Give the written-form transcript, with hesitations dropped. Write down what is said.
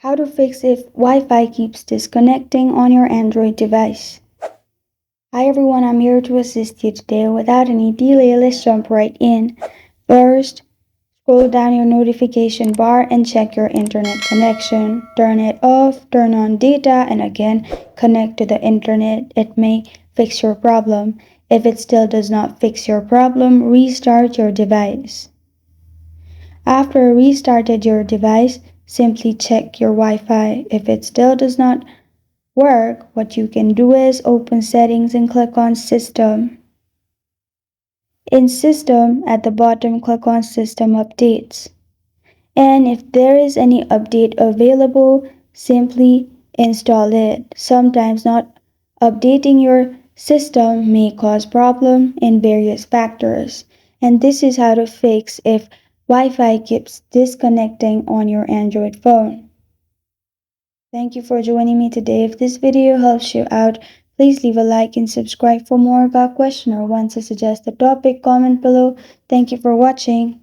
How to fix if Wi-Fi keeps disconnecting on your Android device. Hi everyone, I'm here to assist you today. Without any delay, let's jump right in. First, scroll down your notification bar and check your internet connection. Turn it off, turn on data, and again, connect to the internet. It may fix your problem. If it still does not fix your problem, restart your device. After restarted your device, simply check your Wi-Fi. If it still does not work, what you can do is open settings and click on system. In system, at the bottom, click on system updates. And if there is any update available, simply install it. Sometimes not updating your system may cause problem in various factors. And this is how to fix if Wi-Fi keeps disconnecting on your Android phone. Thank you for joining me today. If this video helps you out, please leave a like and subscribe for more. About question or want to suggest a topic, comment below. Thank you for watching.